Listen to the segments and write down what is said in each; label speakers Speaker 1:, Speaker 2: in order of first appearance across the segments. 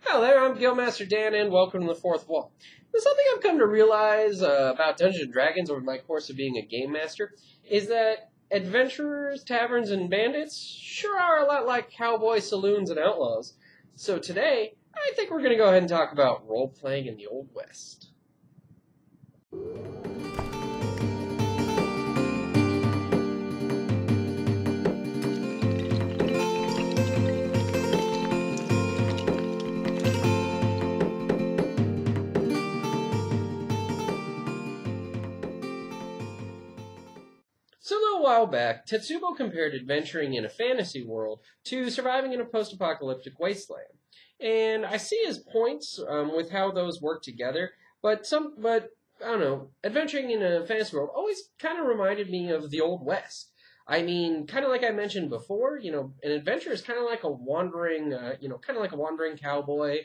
Speaker 1: Hello there, I'm Guildmaster Dan, and welcome to the Fourth Wall. There's something I've come to realize about Dungeons & Dragons over my course of being a game master, is that adventurers, taverns, and bandits sure are a lot like cowboys, saloons, and outlaws. So today, I think we're going to go ahead and talk about role-playing in the Old West. So a little while back, Tetsubo compared adventuring in a fantasy world to surviving in a post-apocalyptic wasteland. And I see his points with how those work together, but I don't know, adventuring in a fantasy world always kind of reminded me of the Old West. I mean, kind of like I mentioned before, an adventure is kind of like a wandering, kind of like a wandering cowboy,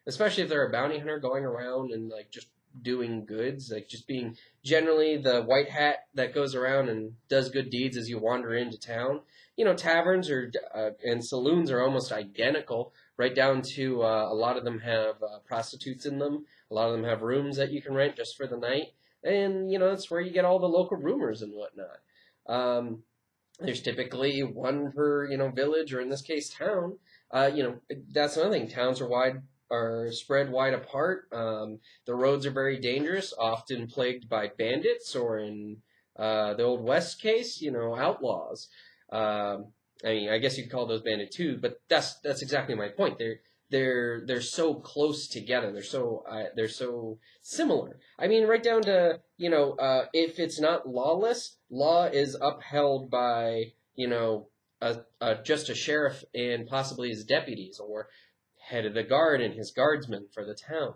Speaker 1: especially if they're a bounty hunter going around and like just doing goods, like just being generally the white hat that goes around and does good deeds as you wander into town. Taverns and saloons are almost identical, right down to a lot of them have prostitutes in them. A lot of them have rooms that you can rent just for the night, and that's where you get all the local rumors and whatnot. There's typically one per village, or in this case town. That's another thing. Towns are spread wide apart. The roads are very dangerous, often plagued by bandits, or in the Old West case, outlaws. I guess you could call those bandit too, but that's exactly my point. They're so close together. They're so similar. I mean, right down to if it's not lawless, law is upheld by just a sheriff and possibly his deputies, or head of the guard and his guardsmen for the town.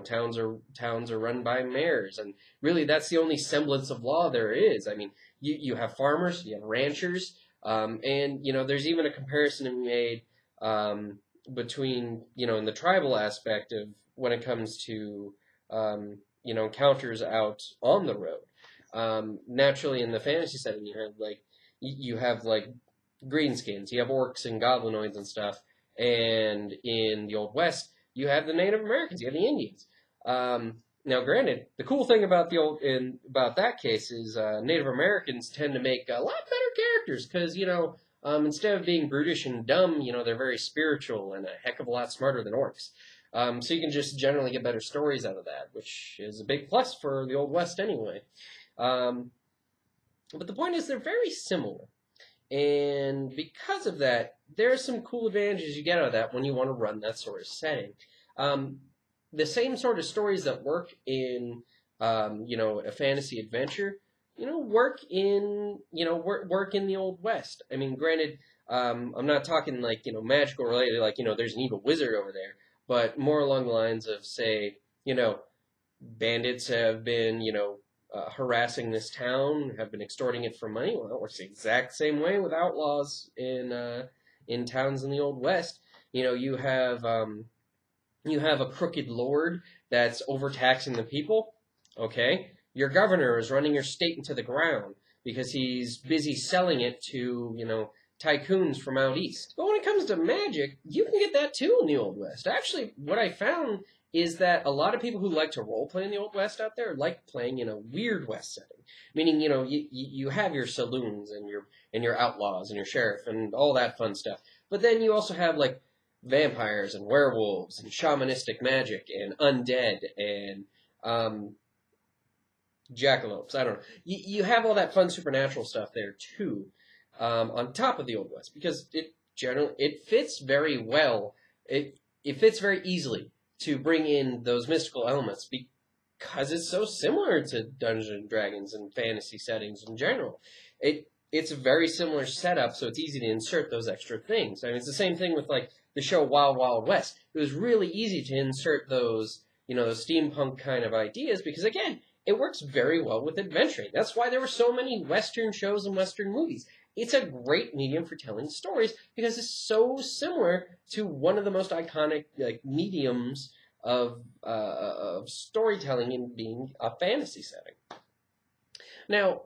Speaker 1: Towns are run by mayors, and really that's the only semblance of law there is. I mean, you have farmers, you have ranchers, and there's even a comparison to be made between in the tribal aspect of when it comes to encounters out on the road. Naturally, in the fantasy setting, you have greenskins, you have orcs and goblinoids and stuff. And in the Old West, you have the Native Americans, you have the Indians. Now, granted, the cool thing about about that case is Native Americans tend to make a lot better characters because instead of being brutish and dumb, they're very spiritual and a heck of a lot smarter than orcs. So you can just generally get better stories out of that, which is a big plus for the Old West anyway. But the point is, they're very similar. And because of that, there are some cool advantages you get out of that when you want to run that sort of setting. The same sort of stories that work in, a fantasy adventure, work in the Old West. I mean, granted, I'm not talking magical related, there's an evil wizard over there, but more along the lines of, say, bandits have been, harassing this town, have been extorting it for money. Well, that works the exact same way with outlaws in towns in the Old West. You have a crooked lord that's overtaxing the people. Okay, your governor is running your state into the ground because he's busy selling it to tycoons from out east. But when it comes to magic, you can get that too in the Old West. Actually, what I found is that a lot of people who like to role-play in the Old West out there like playing in a weird West setting. Meaning, you have your saloons and your outlaws and your sheriff and all that fun stuff. But then you also have, vampires and werewolves and shamanistic magic and undead and jackalopes. I don't know. You have all that fun supernatural stuff there, too, on top of the Old West. Because it fits very well. It fits very easily to bring in those mystical elements because it's so similar to Dungeons & Dragons and fantasy settings in general. It's a very similar setup, so it's easy to insert those extra things. I mean, it's the same thing with, the show Wild Wild West. It was really easy to insert those, those steampunk kind of ideas because, again, it works very well with adventuring. That's why there were so many Western shows and Western movies. It's a great medium for telling stories because it's so similar to one of the most iconic mediums of storytelling in being a fantasy setting. Now,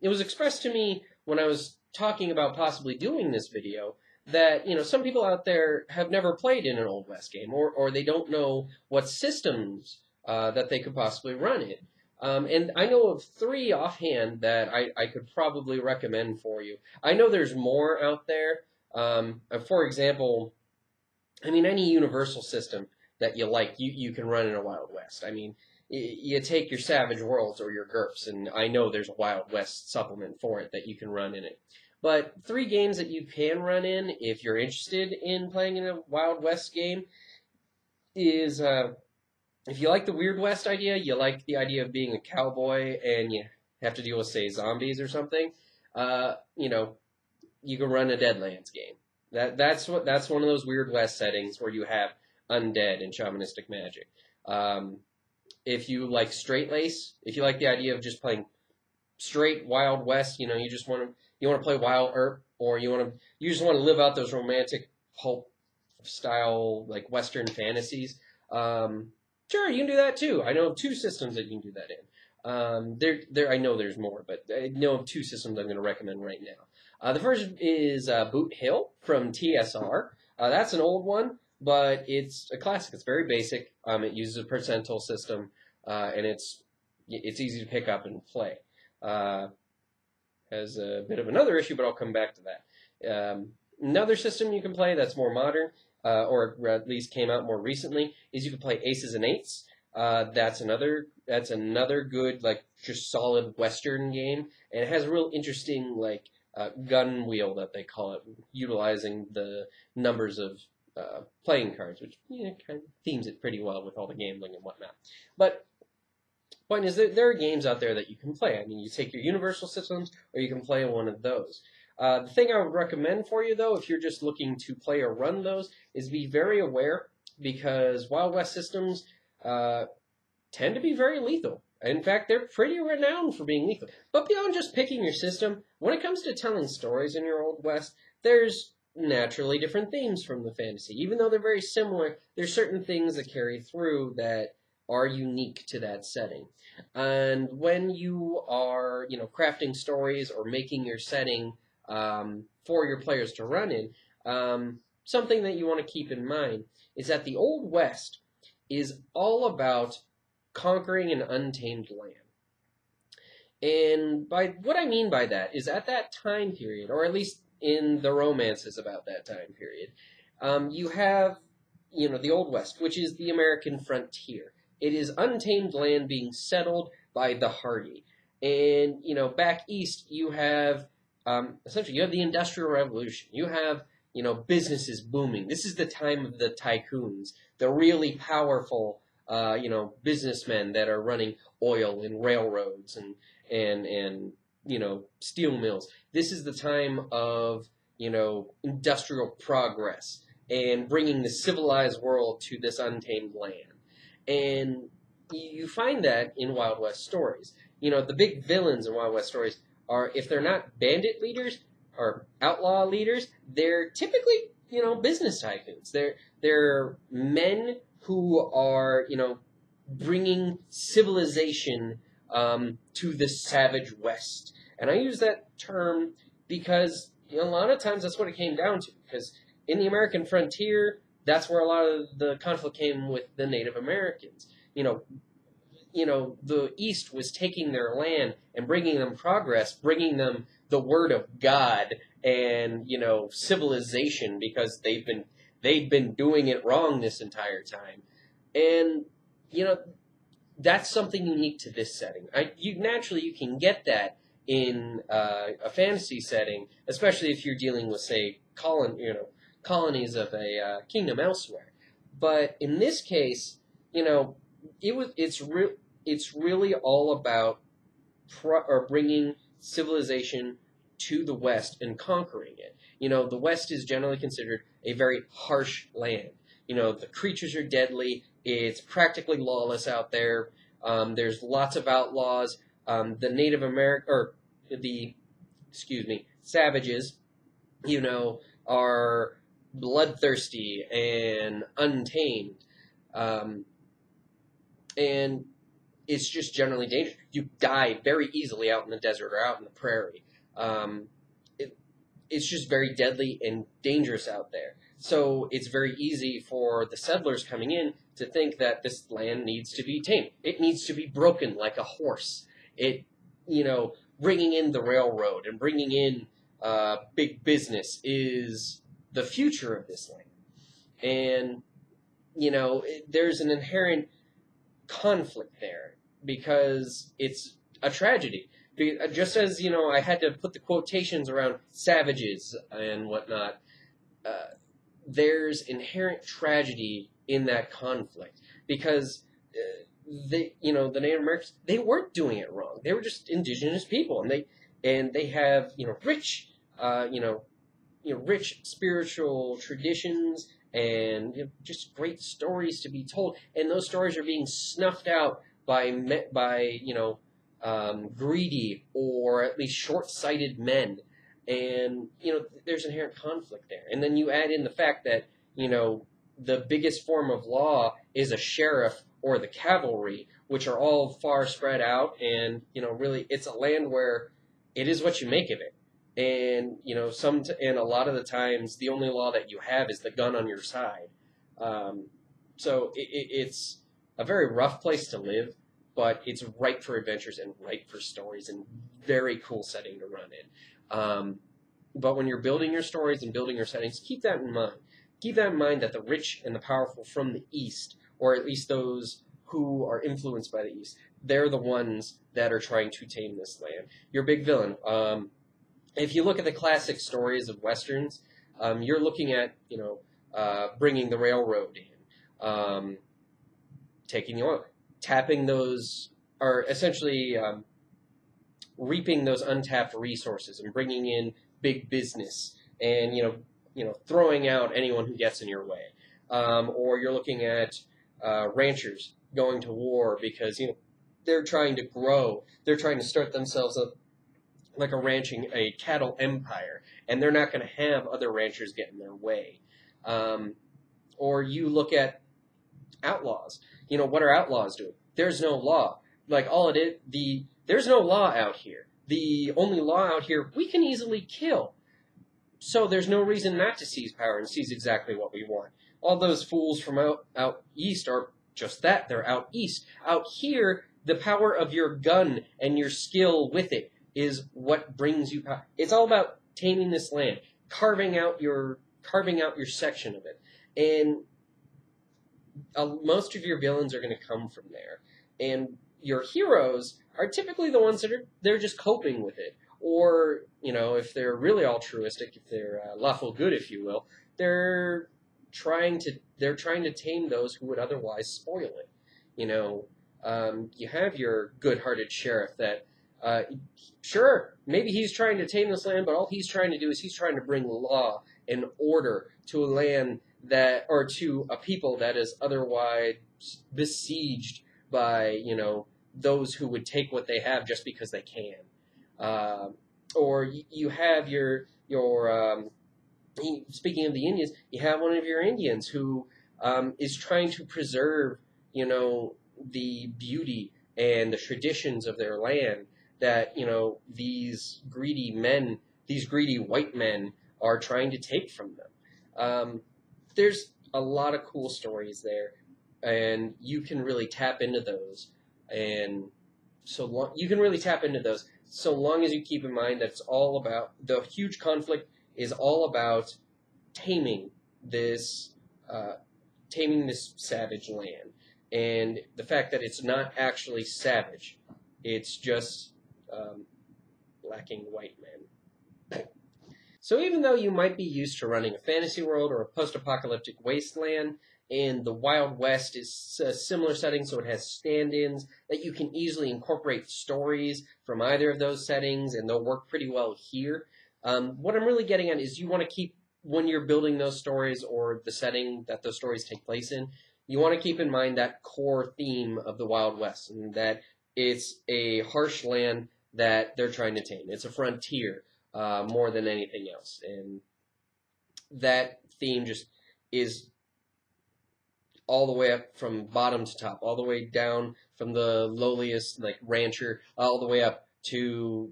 Speaker 1: it was expressed to me when I was talking about possibly doing this video that, some people out there have never played in an Old West game, or they don't know what systems that they could possibly run it. And I know of three offhand that I could probably recommend for you. I know there's more out there. For example, I mean, any universal system that you like, you can run in a Wild West. I mean, you take your Savage Worlds or your GURPS, and I know there's a Wild West supplement for it that you can run in it. But three games that you can run in, if you're interested in playing in a Wild West game, is if you like the Weird West idea, you like the idea of being a cowboy and you have to deal with, say, zombies or something, you can run a Deadlands game. That's one of those Weird West settings where you have undead and shamanistic magic. If you like straight lace, if you like the idea of just playing straight Wild West, you just want to play Wild Earp, or you just want to live out those romantic pulp style like Western fantasies. Sure, you can do that too. I know of two systems that you can do that in. I know there's more, but I know of two systems I'm going to recommend right now. The first is Boot Hill from TSR. That's an old one, but it's a classic. It's very basic. It uses a percentile system, and it's easy to pick up and play. Has a bit of another issue, but I'll come back to that. Another system you can play that's more modern, or at least came out more recently, is you can play Aces and Eights. That's another good, like, just solid Western game, and it has a real interesting, like, gun wheel that they call it, utilizing the numbers of playing cards, which kind of themes it pretty well with all the gambling and whatnot. But point is, there are games out there that you can play. I mean, you take your universal systems, or you can play one of those. The thing I would recommend for you, though, if you're just looking to play or run those, is be very aware, because Wild West systems tend to be very lethal. In fact, they're pretty renowned for being lethal. But beyond just picking your system, when it comes to telling stories in your Old West, there's naturally different themes from the fantasy. Even though they're very similar, there's certain things that carry through that are unique to that setting. And when you are, crafting stories or making your setting for your players to run in, something that you want to keep in mind is that the Old West is all about conquering an untamed land. And by what I mean by that is, at that time period, or at least in the romances about that time period, you have, the Old West, which is the American frontier. It is untamed land being settled by the hardy. And, back east, you have, essentially, you have the Industrial Revolution. You have, businesses booming. This is the time of the tycoons, the really powerful, businessmen that are running oil and railroads and steel mills. This is the time of, industrial progress and bringing the civilized world to this untamed land. And you find that in Wild West stories. The big villains in Wild West stories are, if they're not bandit leaders or outlaw leaders, they're typically, business tycoons. They're men who are, bringing civilization to the savage West. And I use that term because a lot of times that's what it came down to. Because in the American frontier, that's where a lot of the conflict came with the Native Americans. The East was taking their land and bringing them progress, bringing them the word of God and, civilization, because they've been doing it wrong this entire time. And, that's something unique to this setting. You can get that in a fantasy setting, especially if you're dealing with, say, colonies of a kingdom elsewhere. But in this case, it's really all about bringing civilization to the West and conquering it. The West is generally considered a very harsh land. The creatures are deadly. It's practically lawless out there. There's lots of outlaws. The Native savages, are bloodthirsty and untamed. And it's just generally dangerous. You die very easily out in the desert or out in the prairie. it's just very deadly and dangerous out there. So it's very easy for the settlers coming in to think that this land needs to be tamed. It needs to be broken like a horse. It, bringing in the railroad and bringing in big business is the future of this land. And, there's an inherent conflict there because it's a tragedy. Just as, I had to put the quotations around savages and whatnot, there's inherent tragedy in that conflict because the Native Americans, they weren't doing it wrong. They were just indigenous people, and they have rich rich spiritual traditions and just great stories to be told, and those stories are being snuffed out by greedy or at least short-sighted men. And, there's inherent conflict there. And then you add in the fact that, the biggest form of law is a sheriff or the cavalry, which are all far spread out. And, really, it's a land where it is what you make of it. And, and a lot of the times, the only law that you have is the gun on your side. So it's a very rough place to live, but it's ripe for adventures and ripe for stories and very cool setting to run in. But when you're building your stories and building your settings, keep that in mind. Keep that in mind that the rich and the powerful from the East, or at least those who are influenced by the East, they're the ones that are trying to tame this land. Your big villain. If you look at the classic stories of Westerns, you're looking at, bringing the railroad in, taking the oil, tapping those, or essentially reaping those untapped resources and bringing in big business and, throwing out anyone who gets in your way. Or you're looking at ranchers going to war because, they're trying to grow. They're trying to start themselves up like a cattle empire, and they're not going to have other ranchers get in their way. Or you look at outlaws. What are outlaws doing? There's no law. Like all it is, there's no law out here. The only law out here, we can easily kill. So there's no reason not to seize power and seize exactly what we want. All those fools from out east are just that. They're out east. Out here, the power of your gun and your skill with it is what brings you power. It's all about taming this land, carving out your section of it. And most of your villains are going to come from there. And your heroes are typically the ones that they're just coping with it. Or, if they're really altruistic, if they're lawful good, if you will, they're trying to tame those who would otherwise spoil it. You have your good-hearted sheriff that, sure, maybe he's trying to tame this land, but all he's trying to do is he's trying to bring law and order to a land or to a people that is otherwise besieged by, those who would take what they have just because they can. Or you have speaking of the Indians, you have one of your Indians who is trying to preserve, the beauty and the traditions of their land that, these greedy white men are trying to take from them. There's a lot of cool stories there, and you can really tap into those. And you can really tap into those so long as you keep in mind that it's all about, the huge conflict is all about taming this savage land. And the fact that it's not actually savage, it's just lacking white men. So even though you might be used to running a fantasy world or a post-apocalyptic wasteland, and the Wild West is a similar setting, so it has stand-ins that you can easily incorporate stories from either of those settings, and they'll work pretty well here. What I'm really getting at is you want to keep, when you're building those stories or the setting that those stories take place in, you want to keep in mind that core theme of the Wild West, and that it's a harsh land that they're trying to tame. It's a frontier more than anything else, and that theme just is all the way up from bottom to top, all the way down from the lowliest, like, rancher, all the way up to,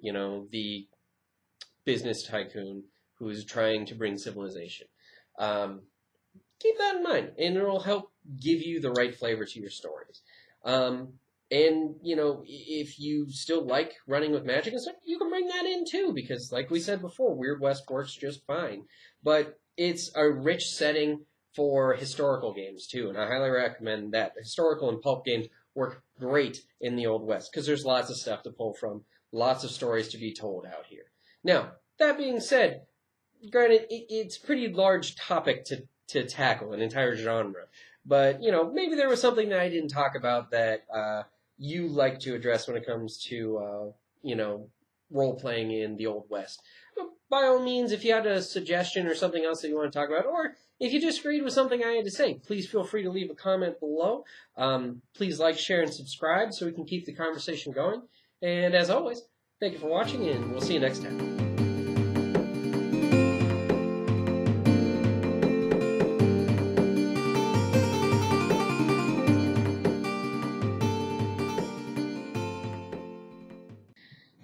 Speaker 1: the business tycoon who's trying to bring civilization. Keep that in mind, and it'll help give you the right flavor to your stories. And, if you still like running with magic and stuff, you can bring that in too, because like we said before, Weird West works just fine. But it's a rich setting for historical games too, and I highly recommend that. Historical and pulp games work great in the Old West, because there's lots of stuff to pull from, lots of stories to be told out here. Now, that being said, granted, it's a pretty large topic to tackle, an entire genre. But, maybe there was something that I didn't talk about that you like to address when it comes to, role-playing in the Old West. By all means, if you had a suggestion or something else that you want to talk about, or if you disagreed with something I had to say, please feel free to leave a comment below. Please like, share, and subscribe so we can keep the conversation going. And as always, thank you for watching, and we'll see you next time.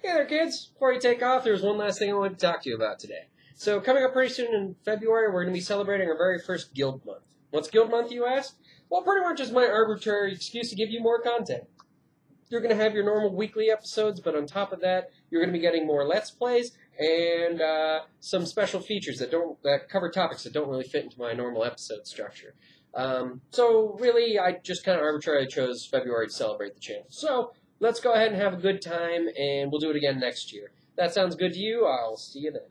Speaker 1: Hey there, kids! Before you take off, there's one last thing I wanted to talk to you about today. So, coming up pretty soon in February, we're going to be celebrating our very first Guild Month. What's Guild Month, you ask? Well, pretty much it's my arbitrary excuse to give you more content. You're going to have your normal weekly episodes, but on top of that, you're going to be getting more Let's Plays and some special features that cover topics that don't really fit into my normal episode structure. So, really, I just kind of arbitrarily chose February to celebrate the channel. So, let's go ahead and have a good time, and we'll do it again next year. That sounds good to you? I'll see you then.